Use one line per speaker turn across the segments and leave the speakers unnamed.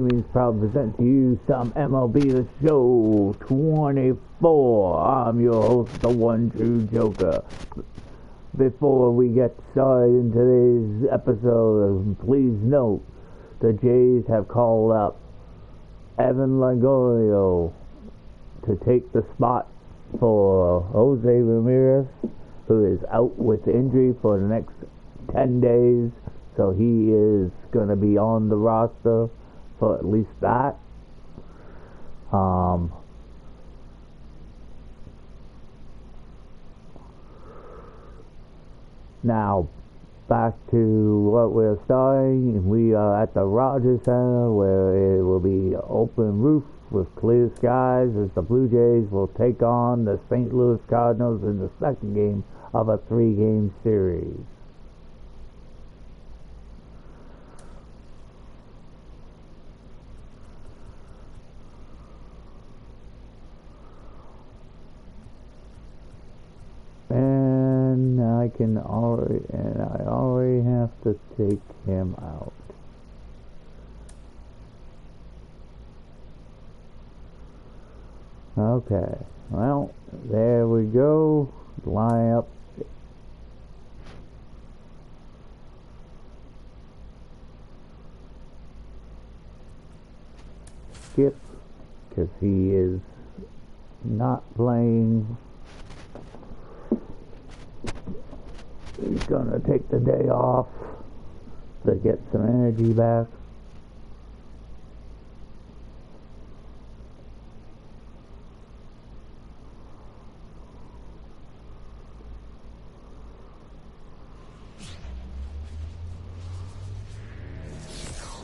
Means proud to present to you some MLB The Show 24. I'm your host, the one true Joker. Before we get started in today's episode, please note the Jays have called up Evan Longoria to take the spot for Jose Ramirez, who is out with injury for the next 10 days. So he is going to be on the roster for at least that. Now, back to what we're starting. We are at the Rogers Center, where it will be open roof with clear skies as the Blue Jays will take on the St. Louis Cardinals in the second game of a 3-game series. And I already have to take him out. Okay, well, there we go. Line up. Skip, because he is not playing. He's gonna take the day off to get some energy back.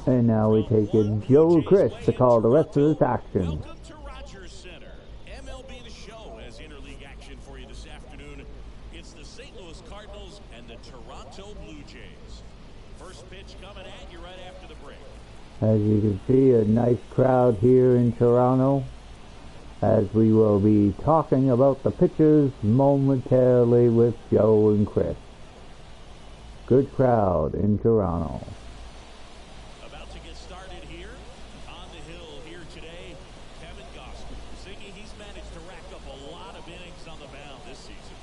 And now we take in Joe Chris to call the rest of this action.
Welcome to Rogers Center. MLB The Show has interleague action for you this afternoon. It's the St. Louis Cardinals and the Toronto Blue Jays. First pitch coming at you right after the break.
As you can see, a nice crowd here in Toronto, as we will be talking about the pitchers momentarily with Joe and Chris. Good crowd in Toronto.
About to get started here on the hill here today. Kevin Gossman. Ziggy, he's managed to rack up a lot of innings on the mound this season.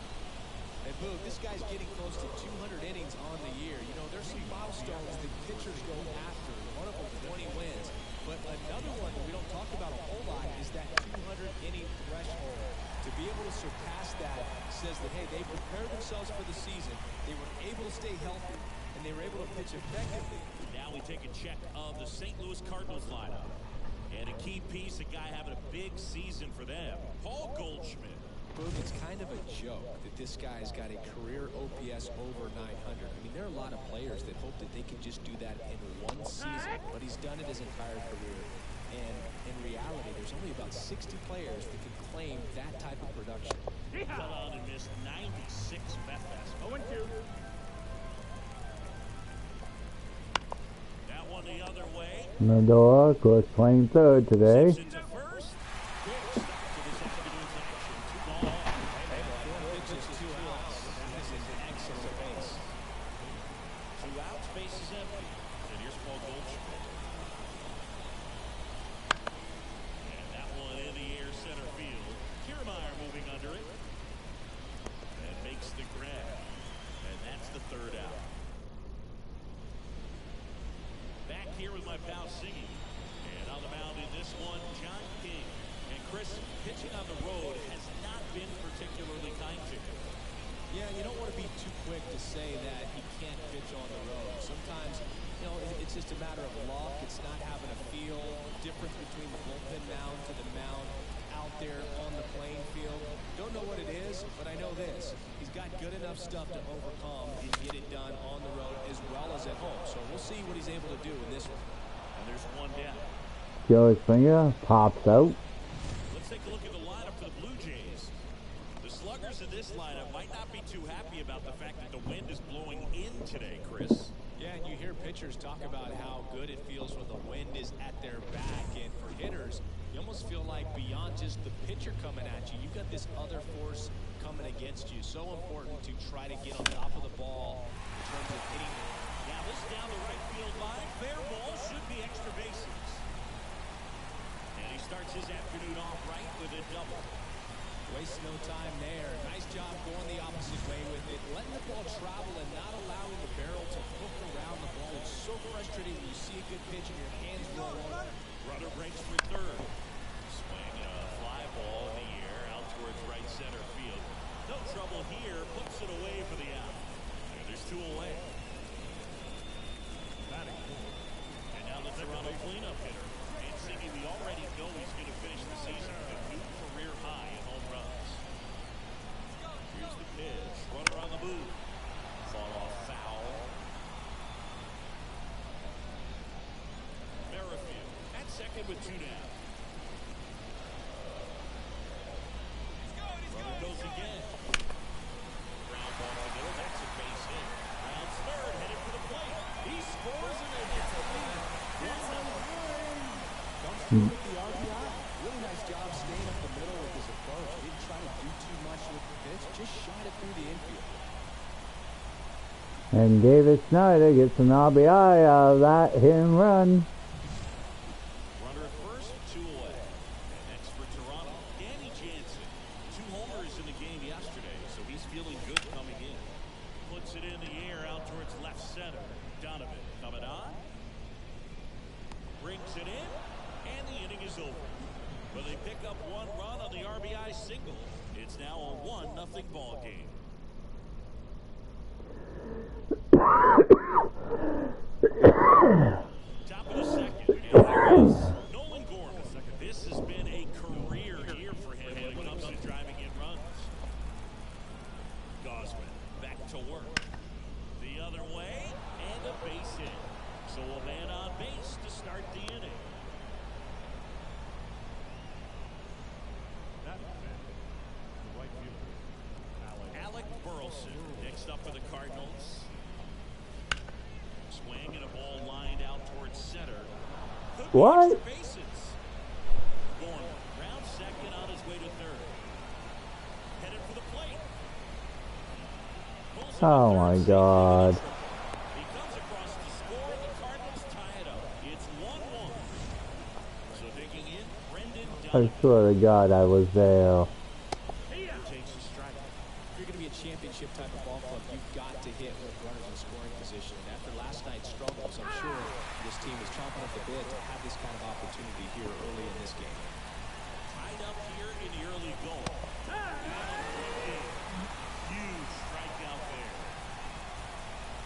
And Boog, this guy's getting close to 200 innings on the year. You know, there's some milestones that pitchers go after. One of them, 20 wins. But another one that we don't talk about a whole lot is that 200-inning threshold. To be able to surpass that says that, hey, they prepared themselves for the season. They were able to stay healthy, and they were able to pitch effectively.
Now we take a check of the St. Louis Cardinals lineup. And a key piece, a guy having a big season for them, Paul Goldschmidt.
Boog, it's kind of a joke that this guy's got a career OPS over 900. I mean, there are a lot of players that hope that they can just do that in one season, but he's done it his entire career. And in reality, there's only about 60 players that can claim that type of production.
Fell out and missed 96 Met fastball. 0-2. That one the other way.
Medora, of course, playing third today.
Into first. Good start to this afternoon's action. 2 ball.
Pitches, 2 outs. This is an excellent pace.
2 outs, base is empty. And here's Paul Goldschmidt. And that one in the air center field. Kiermaier moving under it. And makes the grab. And that's the 3rd out. Back here with my pal Siggy. And on the mound in this one, John King. And Chris, pitching on the road has not been particularly kind to him.
Yeah, you don't want to be too quick to say that he can't pitch on the road. Sometimes, you know, it's just a matter of luck. It's not having a feel. Difference between the bullpen mound to the mound out there on the playing field. Don't know what it is, but I know this. He's got good enough stuff to overcome and get it done on the road as well as at home. So we'll see what he's able to do in this one.
And there's one down.
Joey Springer pops out.
Let's take a look at the lineup for the Blue Jays. The sluggers in this lineup might not be too happy about the fact that the wind is blowing in today, Chris.
Yeah, and you hear pitchers talk about how good it feels when the wind is at their back. And for hitters, you almost feel like beyond just the pitcher coming at you, you've got this other force coming against you. So important to try to get on top of the ball in terms of hitting.
Now this down the right field line. Fair ball, should be extra bases. afternoon off right with a double.
Waste no time there. Nice job going the opposite way with it. Letting the ball travel and not allowing the barrel to hook around the ball. It's so frustrating when you see a good pitch and your hands roll on.
Runner breaks for third. Swing a fly ball in the air out towards right center field. No trouble here. Puts it away for the out. And there's two away. And now the Toronto cleanup hitter. And Siggy, we already know he's going to finish the season with a new career high in home runs. Here's the pitch. Runner on the move. Fought off foul. Merrifield at second with two down. Runner goes again. Ground ball to the middle. That's a base hit. Rounds third, headed for the plate. He scores and they get the lead.
Comes through with the RBI. Really nice job staying up the middle with his approach. Didn't try to do too much with the pitch. Just shot it through the infield.
And David Snyder gets an RBI out of that hit and run.
Runner at first, two away. And next for Toronto, Danny Jansen. 2 homers in the game yesterday, so he's feeling good coming in. Puts it in the air out towards left center. Donovan coming on. Brings it in, and the inning is over. But they pick up 1 run on the RBI single. It's now a 1-0 ball game. Top of the second, and there is Nolan Gorman. This has been a career year for him when it comes to driving in runs. Gosman back to work. The other way, and a base hit. So a man on base to start the inning. Alec Burleson next up for the Cardinals. Swing and a ball lined out towards center.
What?
Bases. Gorman round second on his way to third. Headed for the plate.
Oh my God.
He comes across to score. The Cardinals tie it up. It's 1-1. So digging in, Brendan
I
Donovan.
swear to God I was there.
Takes a strike.
If you're going to be a championship type of ball club, you've got to hit with runners in scoring position. And after last night's struggles, I'm sure this team is chomping at the bit to have this kind of opportunity here early in this game.
Tied up here in the early goal. Huge strikeout there.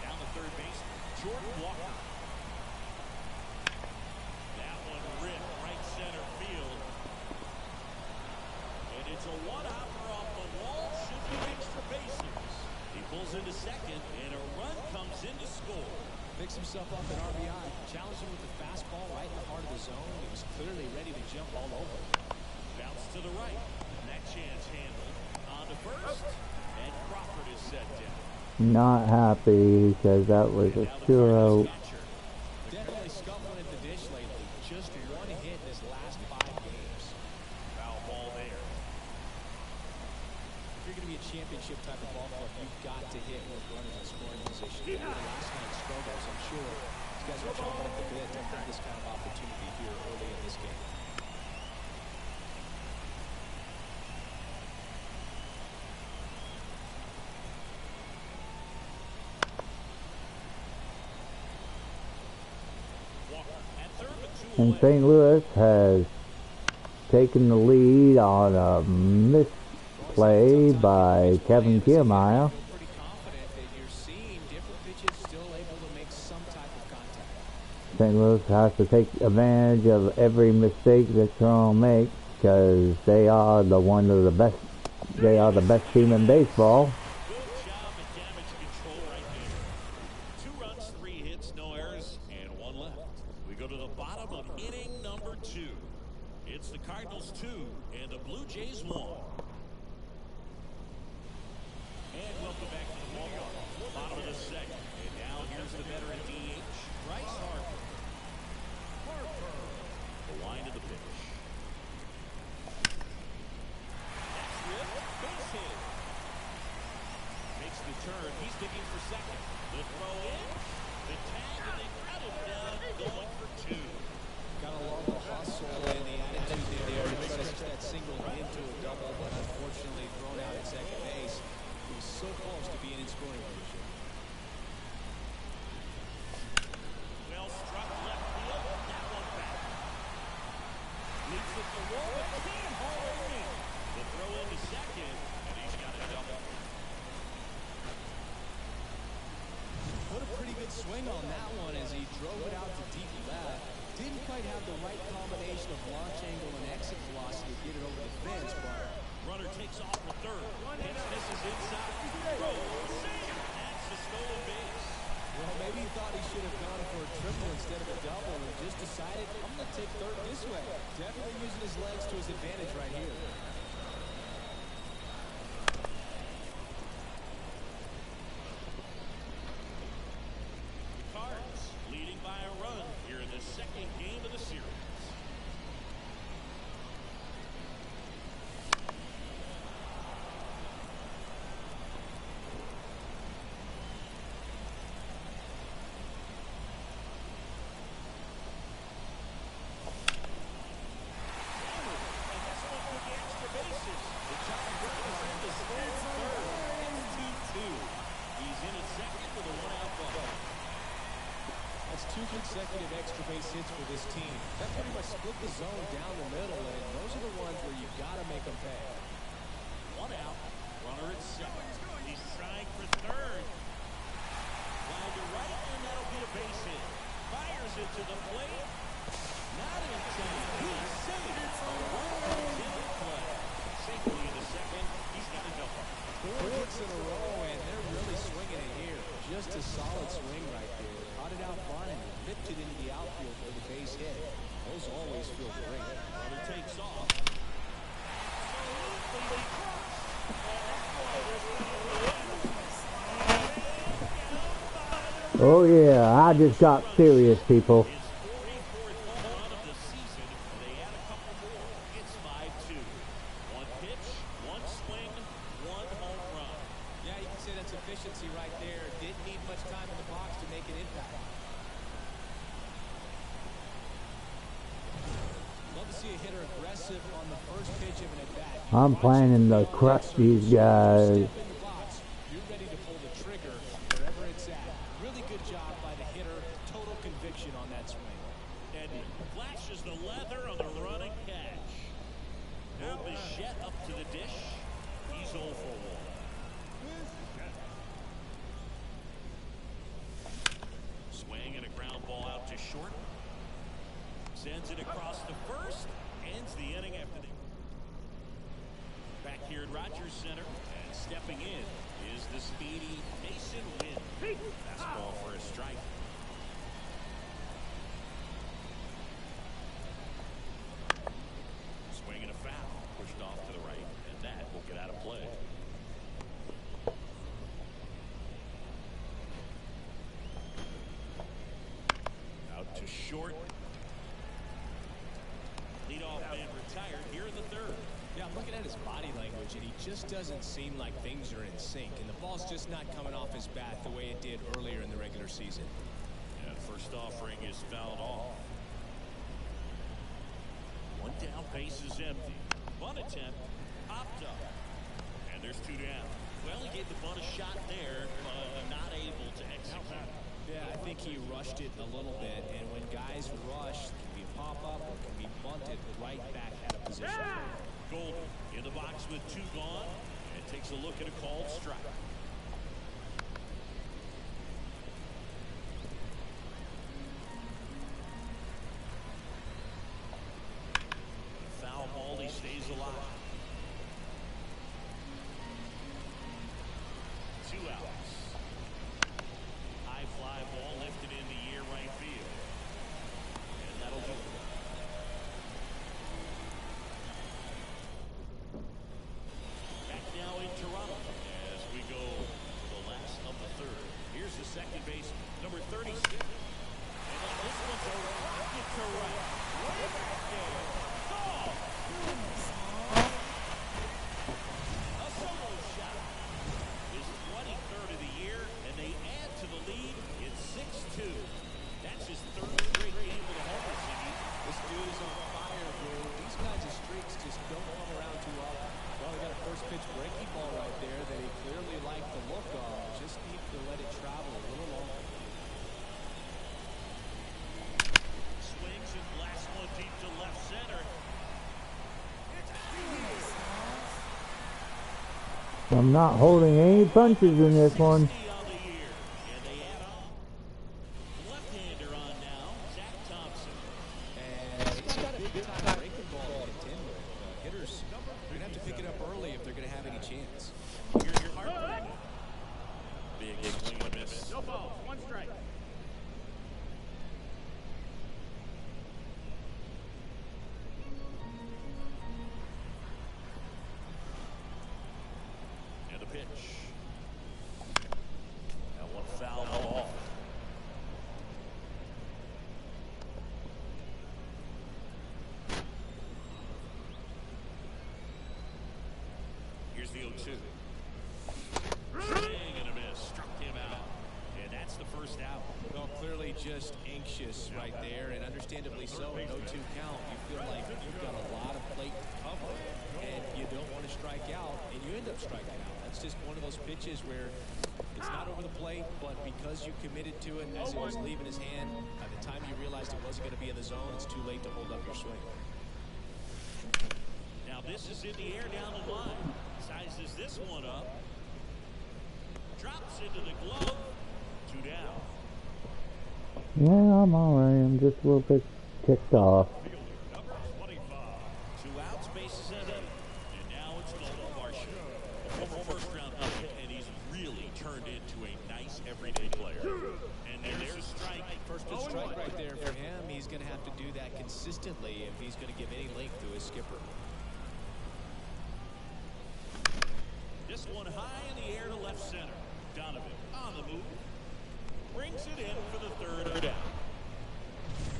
Down the third baseman, Jordan Walker. That one ripped right center field. And it's a one-hopper off the wall. Should be extra bases. He pulls into second, and a run comes in to score.
Picks himself up an RBI. Challenged him with the fastball right in the heart of the zone. He was clearly ready to jump all over.
Bounce to the right. And that chance handled. On to first. And Crawford is set down.
Not happy because that was a 2-0.
Definitely scuffling at the dish lately. Just 1 hit in his last 5 games.
Foul ball there.
If you're going to be a championship type of ball club, you've got to hit with runners in scoring position. After last night's struggles, I'm sure these guys are chomping at the bit to have this kind of opportunity here early in this game.
And St. Louis has taken the lead on a misplay by Kevin Kiermaier.
Pretty confident that you're seeing different pitches still able to make some type of contact.
St. Louis has to take advantage of every mistake that Toronto makes because they are the best team in baseball.
Good job at damage control right there. 2 runs, 3 hits, no errors, and 1 left. We go to the bottom of inning number 2. It's the Cardinals 2 and the Blue Jays 1. And welcome back to the ballpark. Bottom of the second. And now here's the veteran DH, Bryce Harper. The line of the pitch. That's ripped. Base hit. Makes the turn. He's digging for second. The throw in. The tag, and they cut him down. Going for 2.
Got a lot of hustle and the attitude there to try to scoring position.
Well struck left field. That one back. Leaps it to wall, but can't haul it in. The throw into second, and he's got a double.
What a pretty good swing on that one as he drove it out to deep left. Didn't quite have the right combination of launch angle and exit velocity to get it over the fence, but
Runner takes off for third. Pitch misses inside. Throw. That's a stolen base.
well, maybe he thought he should have gone for a triple instead of a double and just decided, I'm going to take third this way. Definitely using his legs to his advantage right here.
Cards leading by a run here in the second game of the series. And this one for the extra bases. The John Burns is third. It's 2-2. He's in at second with a one-out ball.
That's 2 consecutive extra base hits for this team. That pretty much split the zone down the middle, and those are the ones where you've got to make them pay.
One out. Runner at second. He's trying for third. Line to right, and that'll be a base hit. Fires it to the plate. Not in time. He's safe. A run comes in play. Safely in the second. He's got a double.
4 hits in a row, and they're really swinging it here. Just a solid swing right there. Caught it out front and ripped it into the outfield for the base hit. Those always feel great.
Runner takes off. Absolutely crushed.
Oh yeah, I just got serious, people.
His 44th home run of the season. They add a couple more. It's 5-2. One pitch, one swing, one home run.
Yeah, you can say that's efficiency right there. Didn't need much time in the box to make an impact. Love to see a hitter aggressive on the first pitch of an at-bat.
I'm planning to crush these guys.
Step in the box. You're ready to pull the trigger wherever it's at. Really good job by the hitter. Total conviction on that swing.
And flashes the leather on the running catch. Now Bichette up to the dish. He's 0 for 1. Swing and a ground ball out to short. Sends it across the first. Ends the inning after the... Back here at Rogers Center. And stepping in is the speedy Mason Wynn. Fastball for a strike. Swing and a foul. Pushed off to the right. And that will get out of play. Out to short. Leadoff man retired here in the third.
Yeah, I'm looking at his body language, and he just doesn't seem like things are in sync. And the ball's just not coming off his bat the way it did earlier in the regular season.
Yeah, first offering is fouled off. One down, base is empty. Bunt attempt, popped up. And there's 2 down. Well, he gave the bunt a shot there, but not able to execute.
Yeah, I think he rushed it a little bit, and when guys rush, it can be a pop-up or it can be bunted right back out of position.
Golden in the box with 2 gone, and takes a look at a called strike. Foul ball, he stays alive. 2 outs. High fly ball lifted in the air right field. And that'll do it. Back now in Toronto as we go to the last of the third. Here's the second base, number 36. And then this one's a rocket to right. Way back there. Oh! A solo shot. His 23rd of the year, and they add to the lead. It's 6-2. That's his 3rd straight game with a homer, Ziggy.
This dude is on fire, dude. These kinds of streaks just don't come around too often. Well, he got a first first pitch breaking ball right there that he clearly liked the look of. Just need to let it travel a little longer.
Swings and blasts one deep to left center.
I'm not holding any punches in this one.
Left-hander on now, Zach Thompson.
And he's got a big time breaking ball to contend with. Hitters, they're going to have to pick it up early if they're going to have any chance.
Here's your heart. Big swing and a miss.
No ball, one strike.
And the pitch. That one foul ball. Here's the 0-2. Swing and a miss. Struck him out. And that's the first out.
Well, clearly just anxious right there, and understandably so. No 2 count. You feel like you've got a lot of plate to cover, and you don't want to strike out, and you end up striking out. That's just one of those pitches where it's not over the plate, but because you committed to it as it was leaving his hand, by the time you realized it wasn't going to be in the zone, it's too late to hold up your swing.
Now this is in the air down the line. Sizes this one up. Drops into the glove. 2 down.
Yeah, I'm alright. I'm just a little bit ticked off.
Number 25. 2 outs, bases empty. And now it's Nolan Varsho, a former first-round pick, and he's really turned into a nice everyday player. And there's a strike.
First pitch strike right there for him. He's going to have to do that consistently if he's going to give any length to his skipper.
This one high in the air to left center. Donovan on the move. Brings it in for the 3rd down.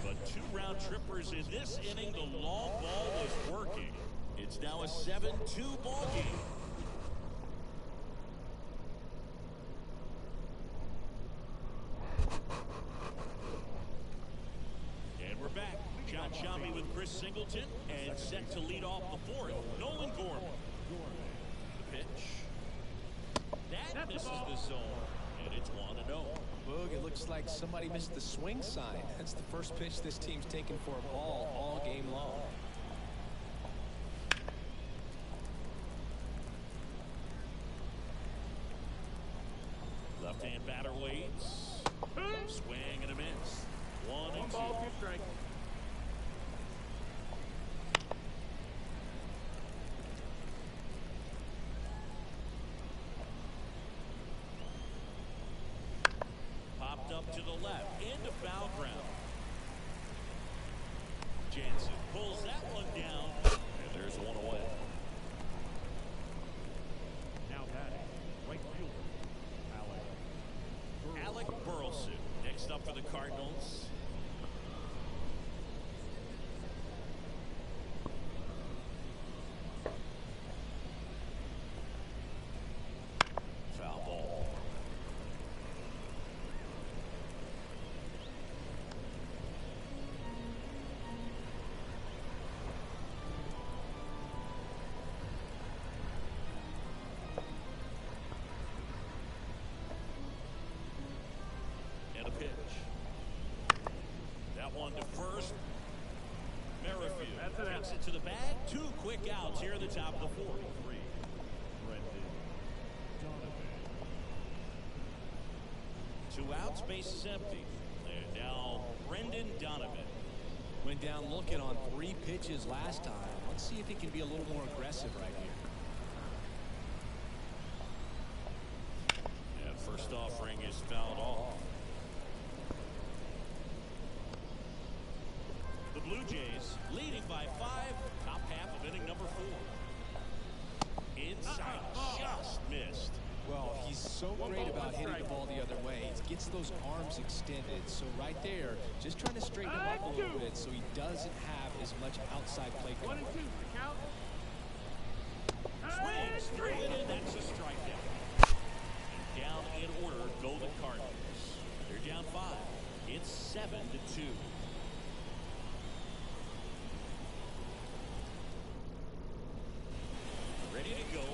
But 2 round trippers in this inning. The long ball was working. It's now a 7-2 ball game. And we're back. John Sciambi with Chris Singleton, and set to lead off the 4th, Nolan Gorman. The pitch. That misses the zone, and it's 1-0.
Boog, it looks like somebody missed the swing sign. That's the first pitch this team's taken for a ball all game long.
Left-hand batter waits. Swing and a miss. 1-2.
Ball, 2 strikes.
Popped up to the left, into foul ground. Jansen pulls that one down, and there's one away.
Now batting, right fielder,
Alec Burleson next up for the Cardinals. Foul ball. And a pitch. That one to first. Merrifield gets it to the bag. 2 quick outs here at the top of the 4th. 2 outs, bases empty. And now Brendan Donovan.
Went down looking on 3 pitches last time. Let's see if he can be a little more aggressive right here.
And first offering is fouled off. The Blue Jays leading by 5, top half of inning number 4. Inside, just missed.
Well, he's so great about hitting the ball the other way. He gets those arms extended. So right there, just trying to straighten him up a little bit so he doesn't have as much outside play
One
going.
and two, the count.
Swings through it, and that's a strikeout. And down in order go the Cardinals. They're down 5. It's 7-2. Ready to go.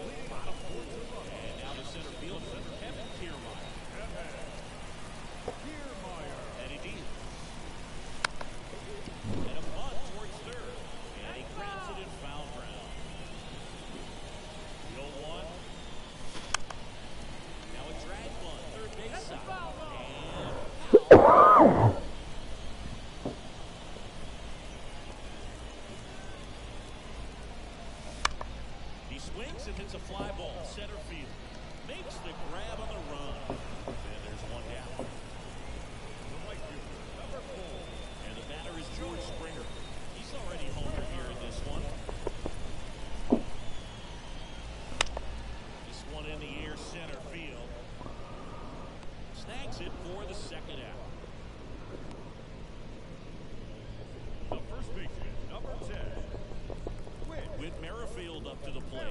Swings and hits a fly ball center field. Makes the grab on the run. And there's one down.
The right fielder, number 4.
And the batter is George Springer. He's already homered here in this one. This one in the air center field. Snags it for the second out.
The first baseman, number 10.
With Merrifield up to the plate.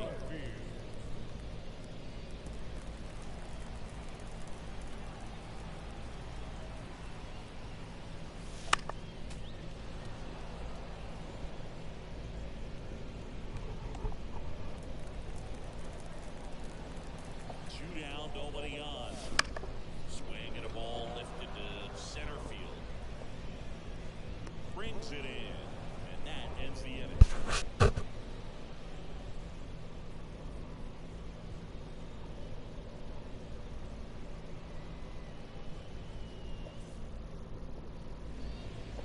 Two down, nobody on. Swing and a ball lifted to center field. Brings it in, and that ends the inning.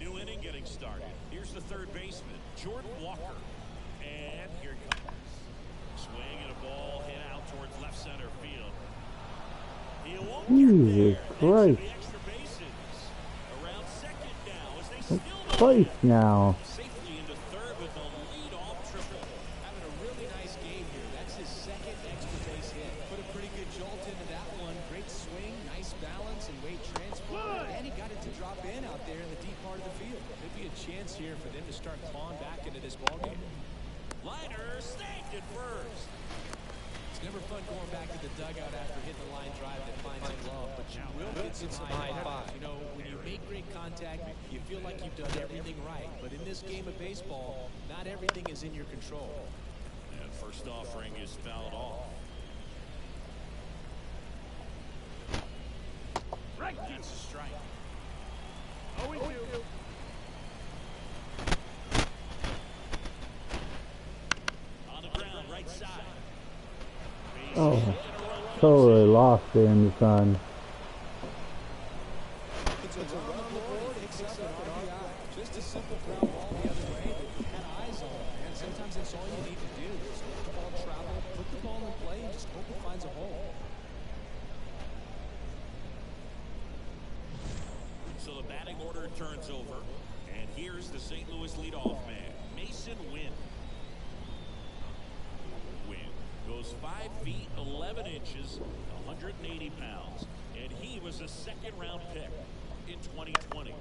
New inning getting started. Here's the third baseman, Jordan Walker. And here it comes. Swing and a ball hit out towards left center field. He won't
Jesus
get there.
Christ.
The extra bases. Around second now as they still
Twice now.
safely into third with a lead-off triple.
Having a really nice game here. That's his second extra base hit. Put a pretty good jolt into that one. Great swing, nice balance, and weight transfer. And he got it to drop in out there in the deep part of the field. Could be a chance here for them to start clawing back into this ballgame.
Liner snagged at first.
It's never fun going back to the dugout after hitting the line drive that finds a glove, but you will get some high fives. You know, when you make great contact, you feel like you've done everything right. But in this game of baseball, not everything is in your control.
And first offering is fouled off.
Right,
That's a strike.
0-2.
On the ground, right side. Base
Oh,
hit and a run comes
totally
in.
lost it in the sun.
It's a run on the board, picks up an RBI. Just a simple ground ball the other way that you had eyes on. And sometimes that's all you need to do. Just let the ball travel, put the ball in play, and just hope it finds a hole.
So the batting order turns over. And here's the St. Louis leadoff man, Mason Wynn. Wynn goes 5 feet 11 inches, 180 pounds, and he was a second-round pick in 2020.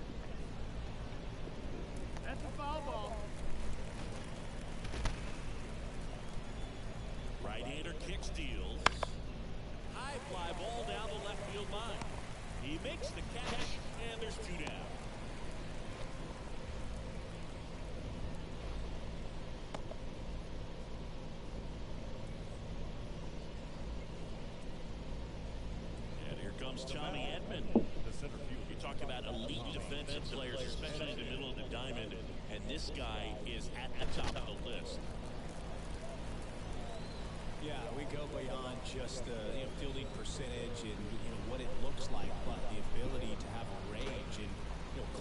That's a foul ball.
Right-hander kick steals. High fly ball down the left field line. He makes the catch, and there's two down. And here comes Tommy Edman.
The center field.
You talk about elite defensive players, especially in the middle of the diamond, and this guy is at the top of the list.
Yeah, we go beyond just the fielding percentage and what it looks like, but the ability to have a range and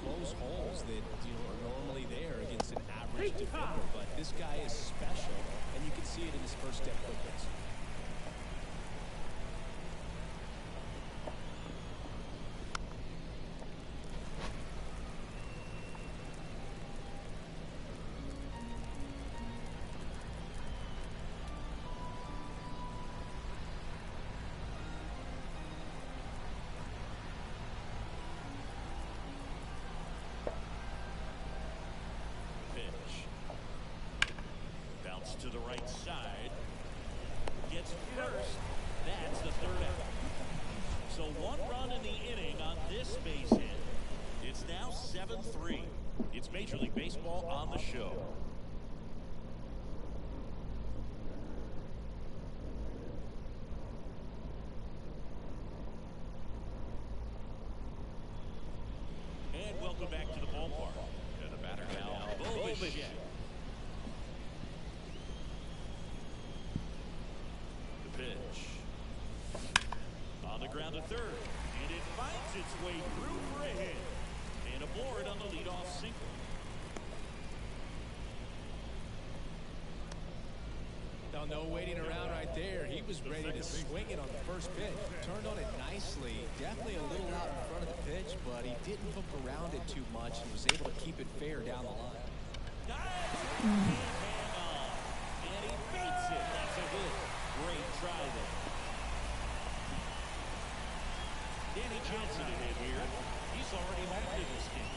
close holes that are normally there against an average defender. But this guy is special, and you can see it in his first step quickness.
To the right side. Gets first. That's the third out. So one run in the inning on this base hit. It's now 7-3. It's Major League Baseball on the show. And welcome back to the ballpark. And the batter now, Bobichet. On the ground to third, and it finds its way through for a hit. And aboard on the leadoff single.
Now Well, no waiting around right there. He was ready to swing it on the first pitch. Turned on it nicely. Definitely a little out in front of the pitch, but he didn't hook around it too much and was able to keep it fair down the line.
And he beats it. That's a hit. Great try there. Danny Jansen in here. He's already home in this game.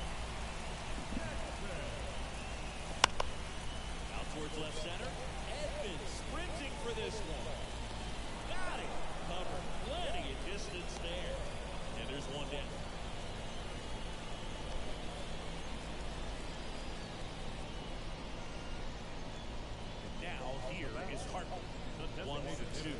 Out towards left center. Edmonds sprinting for this one. Got it. Covered. Plenty of distance there. And there's one down. And now here is Harper. 1-2.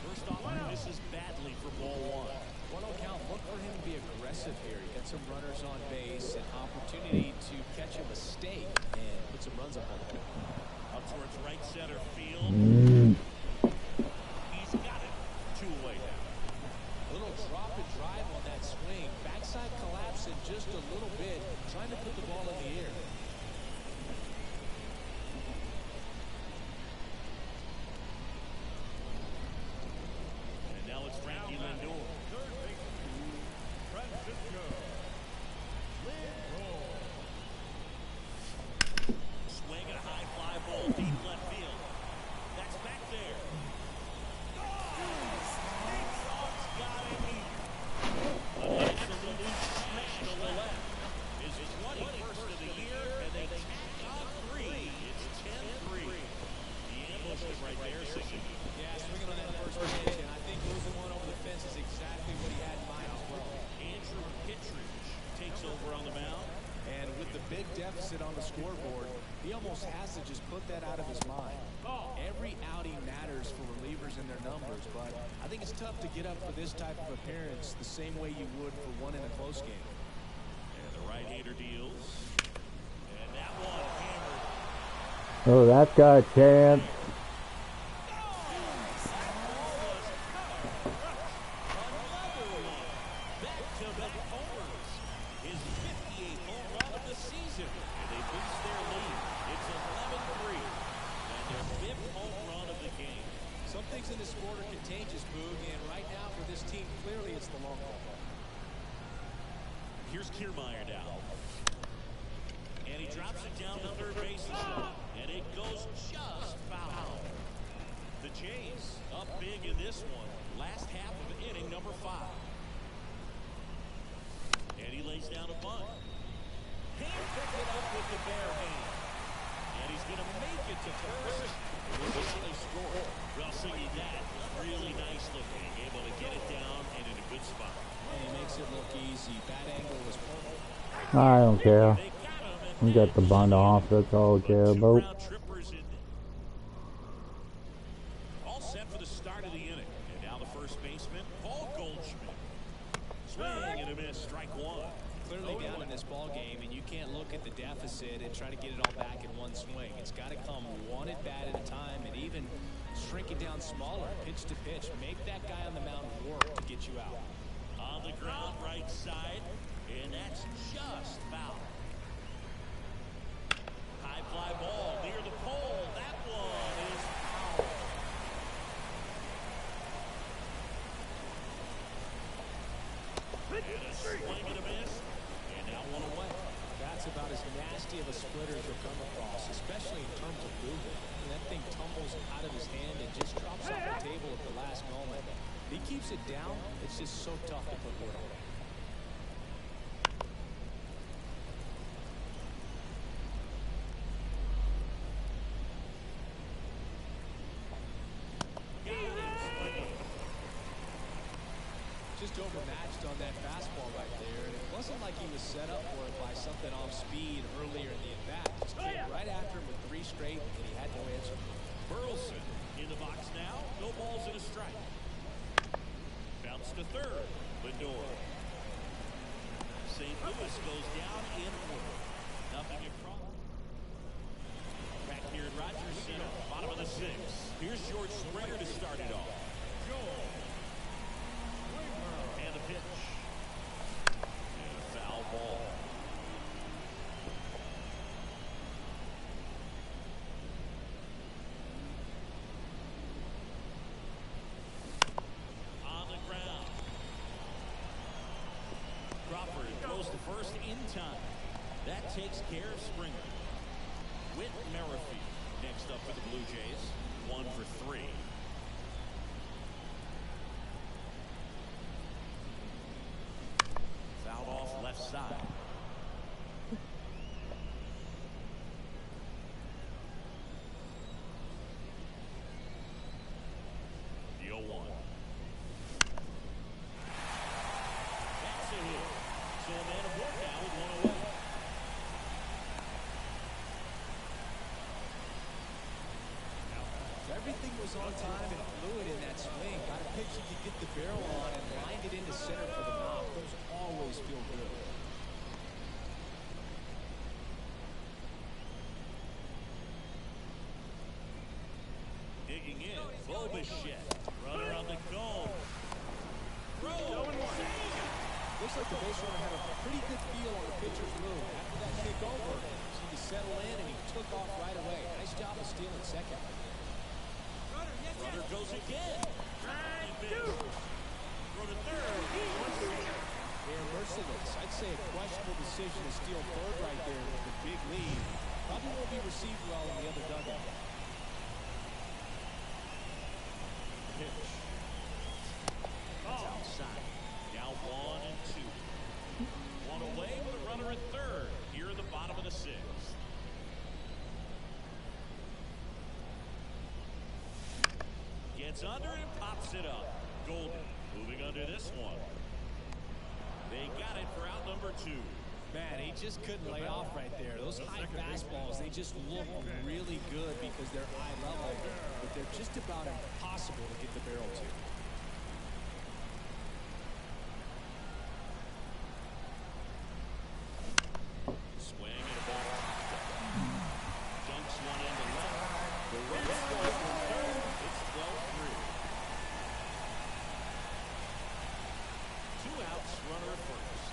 First off, misses badly for ball one.
1-0 count. Look for him to be aggressive here. He got some runners on base, an opportunity to catch a mistake and put some runs up on the board.
Up towards right center field. He's got it. 2 away now.
A little drop and drive on that swing. Backside collapsing just a little bit, trying to put the ball in the air.
And now it's Frankie Lindor.
Third baseman, Francisco Lindor.
Swing and a high fly ball deep left field. That's back there. Got it. An absolute smash to the left. His 21st of the year, and they tack on 3. It's 10-3. He ambushed him right there, Sissy.
Yeah, swinging on that first pitch, and I think losing one over the fence is exactly what he had in mind as well.
Andrew Kittredge takes over on the mound.
And with the big deficit on the scoreboard, he almost has to just put that out of his mind. Every outing matters for relievers and their numbers, but I think it's tough to get up for this type of appearance the same way you would for one in a close game.
And the right-hander deals. And that one hammered.
Oh, that's got a chance.
Back-to-back homers. His 58th home run of the season. And they boost their lead. It's 11-3. And their 5th home run of the game.
Some things in this sport are contagious, Boog, and right now for this team, clearly it's the long haul.
Here's Kiermaier now. And he drops it down to third base. And it goes just foul. The Jays up big in this one. Last half of inning number 5. And he lays down a bunt. Hand picked it up with the bare hand. And he's going to make it to first. They score. Well, Siggy, that was really nice looking. Able to get it down and in a good spot.
And he makes it look easy. That angle was perfect.
I don't care.
They got him.
We got the bunt off. That's all I care about.
All set for the start of the inning. And now the first baseman, Paul Goldschmidt. Swing and a miss. Strike 1.
Clearly down in this ball game, and you can't look at the deficit and try to get it all back in one swing. It's got to come one at bat at a time, and even shrink it down smaller, pitch to pitch. Make that guy on the mound work to get you out.
On the ground, right side, and that's just foul. High fly ball near the pole. That one is foul. And a swing and a miss, and now one away.
That's about as nasty of a splitter as you'll come across, especially in terms of movement. And that thing tumbles out of his hand and just drops off the table at the last moment. If he keeps it down, it's just so tough to put wood on. Just overmatched on that fastball right there, and it wasn't like he was set up for it by something off speed earlier in the at-bat. Just came right after him with 3 straight, and he had no answer.
Burleson in the box now. No balls and a strike. Bounce to third. Lindor. St. Louis goes down in order. Nothing across. Back here at Rogers Center. Bottom of the 6th. Here's George Springer to start it off. And a pitch. And a foul ball. Crawford throws the first in time. That takes care of Springer. Whit Merrifield next up for the Blue Jays. 1 for 3. Fouled off left side. The 0-1. That's a hit. So a man of work now with 1 away.
Everything was on time and fluid in that swing. Got a pitch he could get the barrel on and lined it into center for the knock. Those always feel good.
Digging in, Bobichette. Runner on the goal.
Looks like the base runner had a pretty good feel on the pitcher's move. After that kick over, seemed to settle in and he took off right away. Nice job of stealing second.
Runner goes again. Throw to third.
They're merciless. I'd say a questionable decision to steal third right there with the big lead. Probably won't be received well in the other dugout.
Pitch. That's outside. Now 1 and 2. 1 away with a runner at third. Here in the bottom of the 6th. Gets under and pops it up. Golden moving under this one. They got it for out number 2.
Man, he just couldn't lay off right there. Those high fastballs, they just look really good because they're high level, but they're just about impossible to get the barrel to.
Swing and a ball. Dunks one into left. The runner goes from third. It's 12-3. 2 outs, runner at first.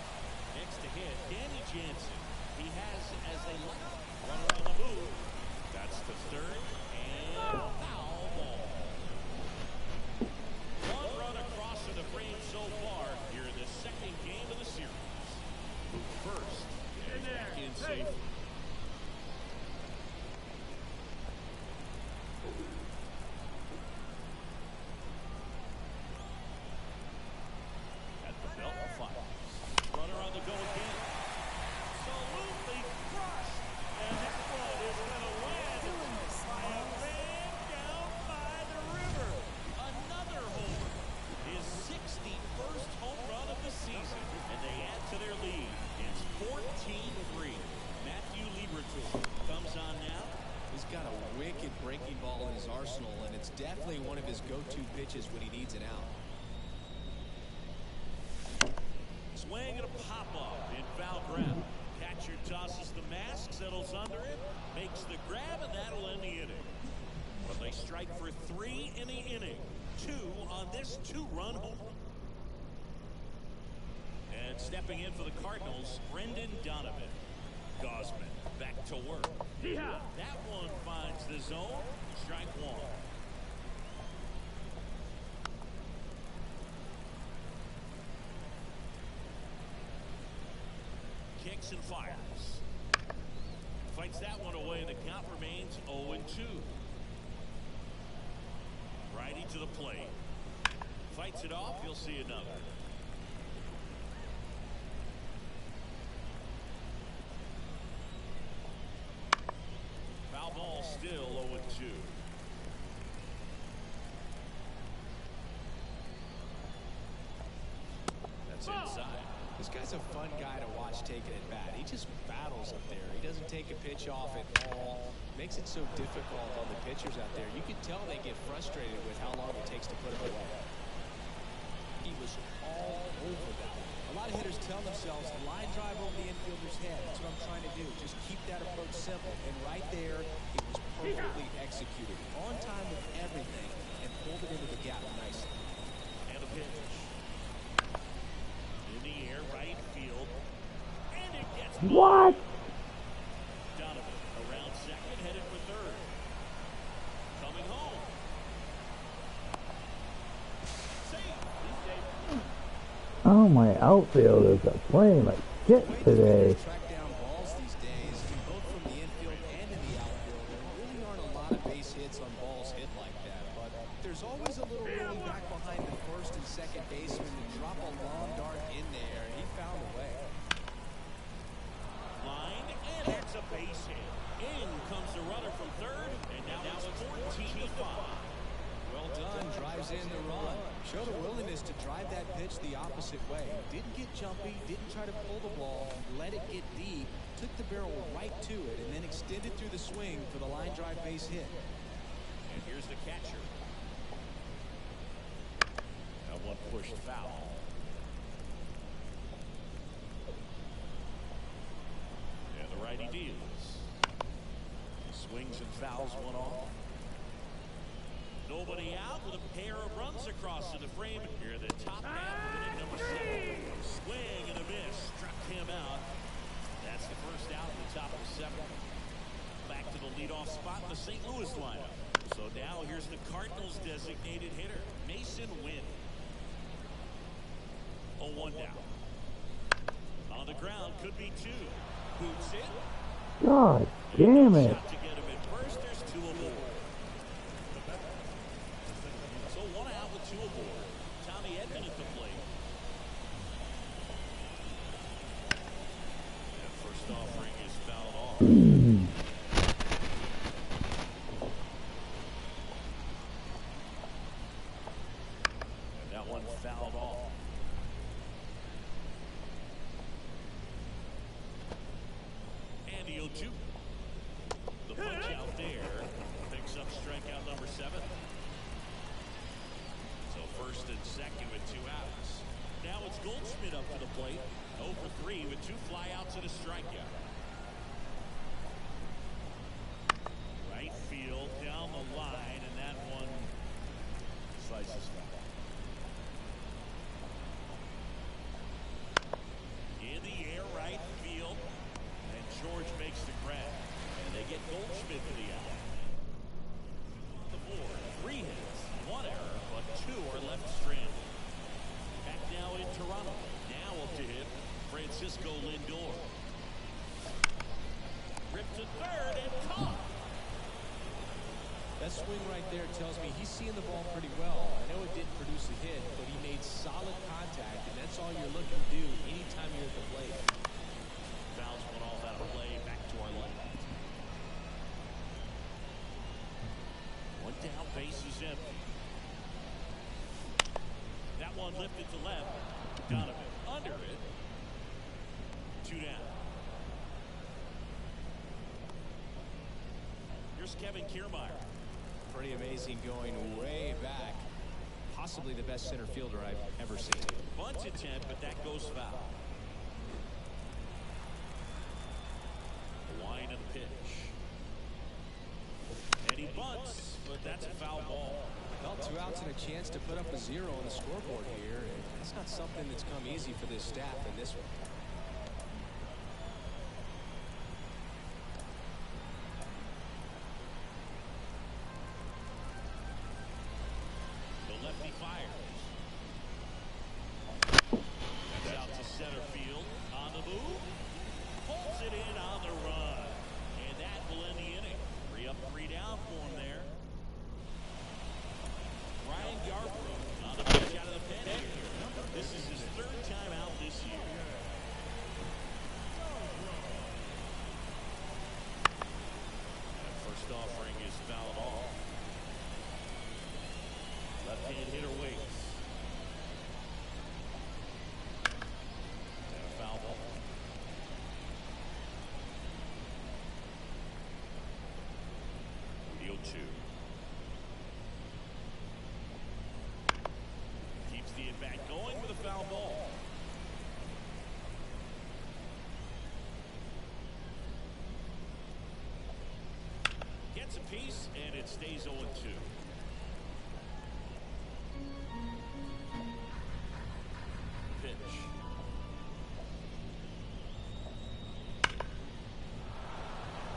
Next to hit, Danny Jansen. He has as a runner on the move. That's the third and foul ball. 1 run across in the frame so far here in the 2nd game of the series. First, back in safely. At the belt, fires. Runner on the go again. Absolutely crushed. And this one is going to land by a man down by the river. Another homer. His 61st home run of the season. And they add to their lead. It's 14-3. Matthew Liberatore comes on now.
He's got a wicked breaking ball in his arsenal, and it's definitely one of his go-to pitches when he needs an out.
Swing and a pop-up in foul ground. Catcher tosses the mask, settles under it, makes the grab, and that'll end the inning. But they strike for 3 in the inning. 2 on this 2-run homer. And stepping in for the Cardinals, Brendan Donovan. Gosman back to work. Yeah. That one finds the zone. Strike 1. Kicks and fires. Fights that one away. The count remains 0-2. Righty to the plate. Fights it off. You'll see another. Foul ball still 0-2. That's inside.
This guy's a fun guy to watch taking at bat. He just battles up there. He doesn't take a pitch off at all. Makes it so difficult on the pitchers out there. You can tell they get frustrated with how long it takes to put him away. He was all over that. A lot of hitters tell themselves, line drive over the infielder's head. That's what I'm trying to do. Just keep that approach simple. And right there, it was perfectly executed. On time with everything and pulled it into the gap nicely.
And a pitch. In the air, right field. And it gets
What?
Donovan around second, headed for third. Coming home. Save.
Oh my outfielders are playing like shit today.
Track down balls these days, both from the infield and in the outfield. There really aren't a lot of base hits on balls hit like that, but there's always a little room back behind the first and second baseman to drop a long dart in there, and he found a way.
Line, and that's a base hit. In comes the runner from third, and now it's 14-5.
Well done, drives in the run. Showed a willingness to drive that pitch the opposite way. Didn't get jumpy, didn't try to pull the ball, let it get deep, took the barrel right to it, and then extended through the swing for the line drive base hit.
And here's the catcher. That one pushed foul. And the righty deals. Swings and fouls one off. Nobody out with a pair of runs across to the frame. Here the top half of inning number 7. Swing and a miss. Struck him out. That's the first out in the top of the 7th. Back to the leadoff spot in the St. Louis lineup. So now here's the Cardinals designated hitter, Mason Wynn. 0-1 down. On the ground, could be 2. Boots it.
God damn it.
Shot to get him at first. There's 2 aboard. So 1 out with 2 aboard. Tommy Edman at the plate. That first offering is fouled off. And that one fouled off. And the 0-2. The punch out there picks up strikeout number 7. So first and second with 2 outs. Now it's Goldschmidt up to the plate. 0 for 3 with 2 flyouts and a strikeout. Right field down the line, and that one slices foul. In the air, right field, and George makes the grab, and they get Goldschmidt for the out. The board, 3 hits, 1 error, but 2 are left stranded. Back now in Toronto. Now up to hit Francisco Lindor. Ripped to third and caught.
That swing right there tells me he's seeing the ball pretty well. I know it didn't produce a hit, but he made solid contact, and that's all you're looking to do anytime you're at the plate.
Fouls one off out of play. Back to our left. 1 down, base is empty. That one lifted to left. Donovan under it. 2 down. Here's Kevin Kiermaier.
Pretty amazing, going way back. Possibly the best center fielder I've ever seen.
Bunt attempt, but that goes foul. The line of the pitch. And he bunts, but that's a foul ball.
Well, 2 outs and a chance to put up a 0 on the scoreboard here. And that's not something that's come easy for this staff in this one.
The lefty fires. That's out to center field. On the move. Pulls it in on the run. And that will end the inning. 3 up, 3 down for him there. Ryan Yarbrough on the pitch out of the pen here. This is his 3rd time out this year. That first offering is fouled off. Left-hand hitter waits. And a foul ball. The 0-2. Keeps the at-bat going with a foul ball. Gets a piece, and it stays 0-2. Pitch.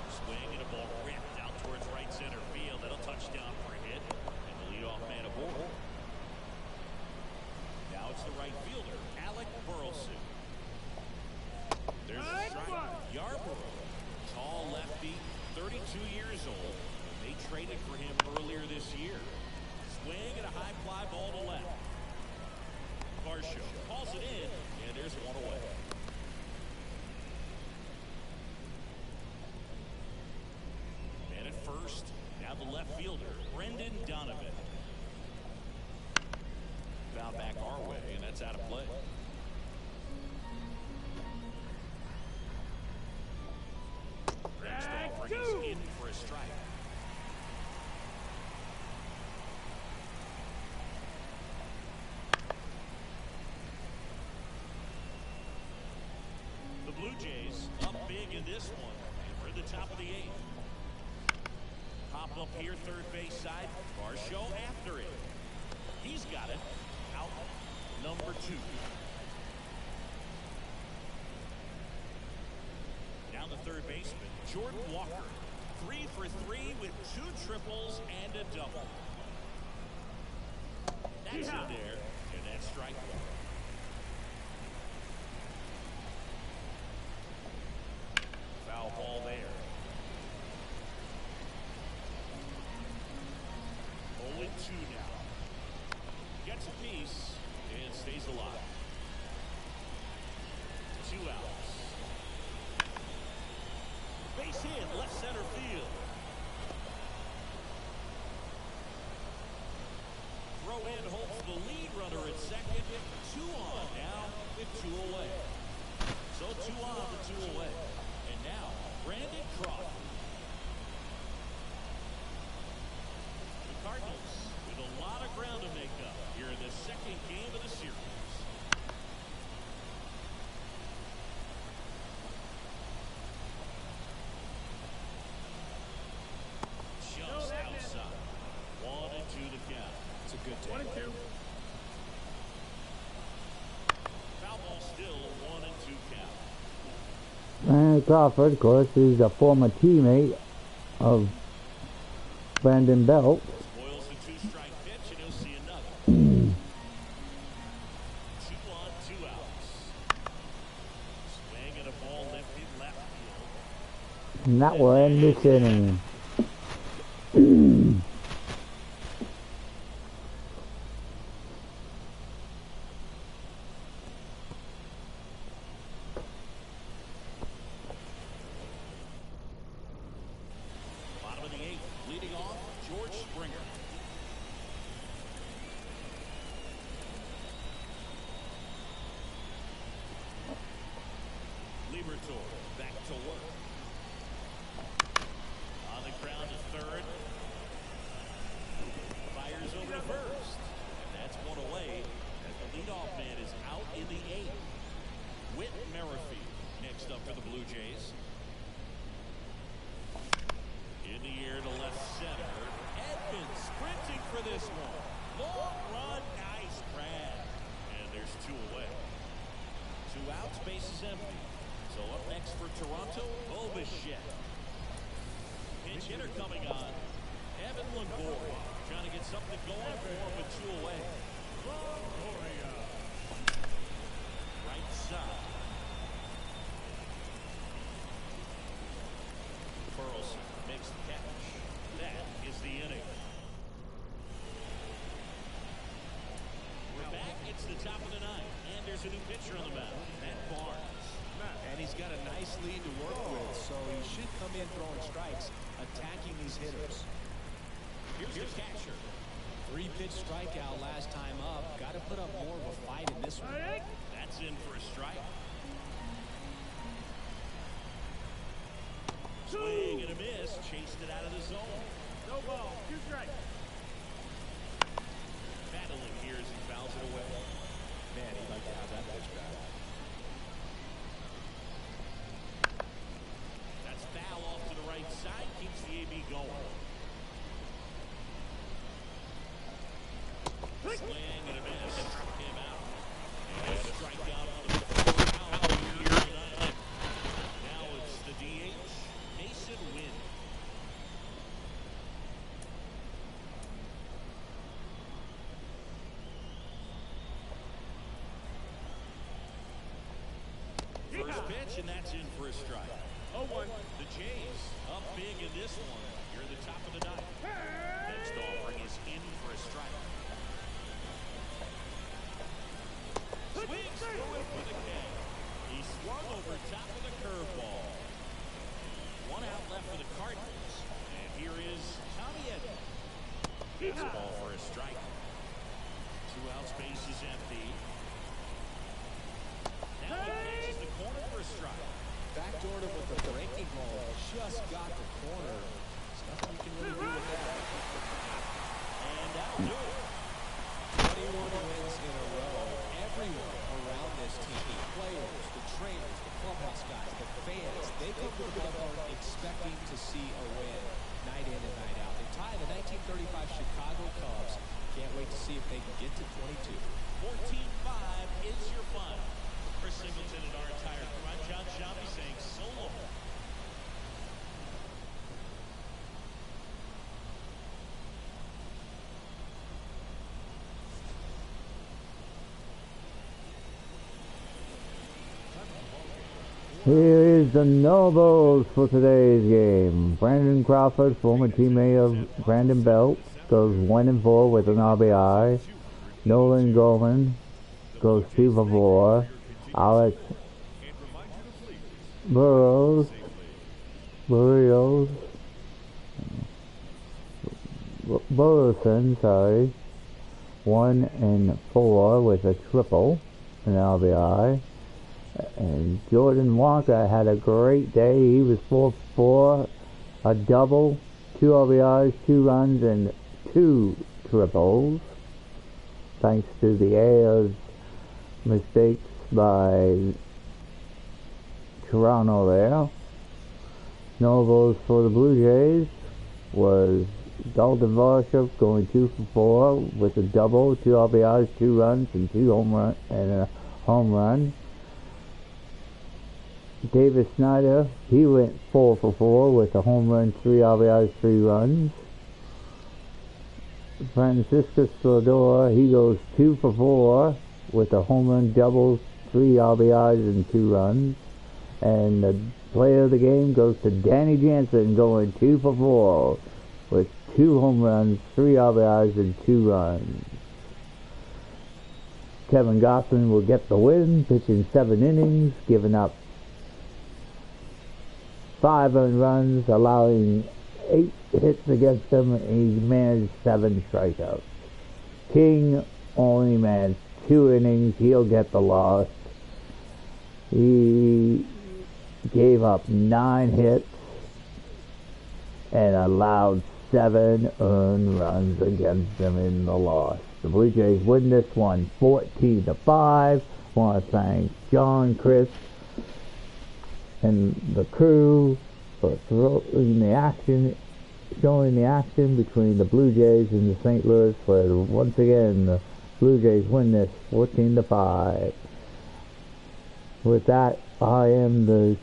Swing and a ball ripped out towards right center field. That'll touchdown for a hit. And the leadoff man aboard. Now it's the right fielder, Alec Burleson. Yarborough, tall lefty, 32 years old. They traded for him earlier this year. Swing and a high fly ball to left. Varsho calls it in, and there's one away. And at first, now the left fielder, Brendan Donovan. Foul back our way, and that's out of play. Next offer, he's in for a strike. The Blue Jays up big in this one, and we're at the top of the 8th. Pop up here, third base side. Varsho after it. He's got it. Out number 2. Now the third baseman, Jordan Walker. 3 for 3 with 2 triples and a double. That's in there, and that's strike 1. Foul ball there. 0-2 now. Gets a piece and stays alive. 2 outs. Base hit, left center field. Throw in holds the lead runner at second. 2 on now with 2 away. So 2 on to 2 away. And now Brandon Crawford. The Cardinals with a lot of ground to make up here in the second game of the series. Just outside. 1-2 the count.
It's a good take.
1-2.
Foul ball still 1-2 count.
Brandon Crawford, of course, is a former teammate of Brandon Belt.
Spoils the 2-strike pitch, and he'll see another. 2 on, 2 outs. Swing and a ball lifted left field.
And that will end this inning.
Bottom of the 8th, leading off, George Springer. Liberatore back to work. On the ground to third. Fires over to first. And that's 1 away as the leadoff man is out in the 8th. Whit Merrifield next up for the Blue Jays. In the air to left center. Edmonds sprinting for this one. Long run, nice grab. And there's 2 away. 2 outs, base is empty. So up next for Toronto, Bichette. Pinch hitter coming on. Evan Longoria trying to get something going for him with 2 away. Right side. Burleson makes the catch. That is the inning. We're back. It's the top of the 9th. And there's a new pitcher on the mound, Matt Barnes.
And he's got a nice lead to work with, so he should come in throwing strikes, attacking these hitters.
Here's the catcher.
3-pitch strikeout last time up. Got to put up more of a fight in this one.
That's in for a strike. Swing and a miss. Chased it out of the zone.
No ball. 2 strikes.
Battling here as he fouls it away.
Man, he'd like to have that pitch back.
That's foul off to the right side. Keeps the AB going. Swing and a miss. Came out. And a strikeout on the foul here tonight. Now it's the DH, Mason Wynn. pitch, and that's in for a strike.
0-1.
The Jays up big in this one. Here at the top of the ninth. Next offering is in for a strike. Swings through it for the K. He swung over top of the curveball. One out left for the Cardinals. And here is Tommy Edman. Gets a ball for a strike. 2 outs, base is empty. Now he catches the corner for a strike.
Backdoored him with the breaking ball. Just got the corner. There's nothing you can really do with that.
And that'll do it.
21 wins in a row. Everyone around this team, the players, the trainers, the clubhouse guys, the fans, they come to the ballpark expecting to see a win night in and night out. They tie the 1935 Chicago Cubs. Can't wait to see if they can get to 22.
14-5 is your final. Chris Singleton and our entire crew. I'm John Shambi saying so long.
Here is the nobles for today's game. Brandon Crawford, former teammate of Brandon Belt, goes 1-4 with an RBI. Nolan Gorman goes 2 for 4. Alex Burleson, 1 and 4 with a triple, an RBI. And Jordan Walker had a great day. He was 4 for 4, a double, 2 RBIs, 2 runs, and 2 triples. Thanks to the A's mistakes by Toronto there. Nobles for the Blue Jays was Dalton Varsho going 2 for 4 with a double, 2 RBIs, 2 runs, and 2 home run and a home run. Davis Snyder, he went 4 for 4 with a home run, 3 RBIs, 3 runs. Francisco Lindor, he goes 2 for 4 with a home run, double, 3 RBIs, and 2 runs. And the player of the game goes to Danny Jansen, going 2 for 4 with 2 home runs, 3 RBIs, and 2 runs. Kevin Gossman will get the win, pitching 7 innings, giving up 5 earned runs, allowing 8 hits against him, and he managed 7 strikeouts. King only managed 2 innings. He'll get the loss. He gave up 9 hits and allowed 7 earned runs against them in the loss. The Blue Jays win this one 14-5. I want to thank John, Chris, and the crew for showing the action between the Blue Jays and the St. Louis, where once again the Blue Jays win this 14-5. With that, I am the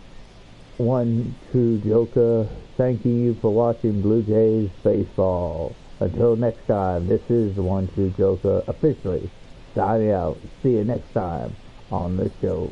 one true Joker, thanking you for watching Blue Jays baseball. Until next time, this is the one true Joker officially signing out. See you next time on the show.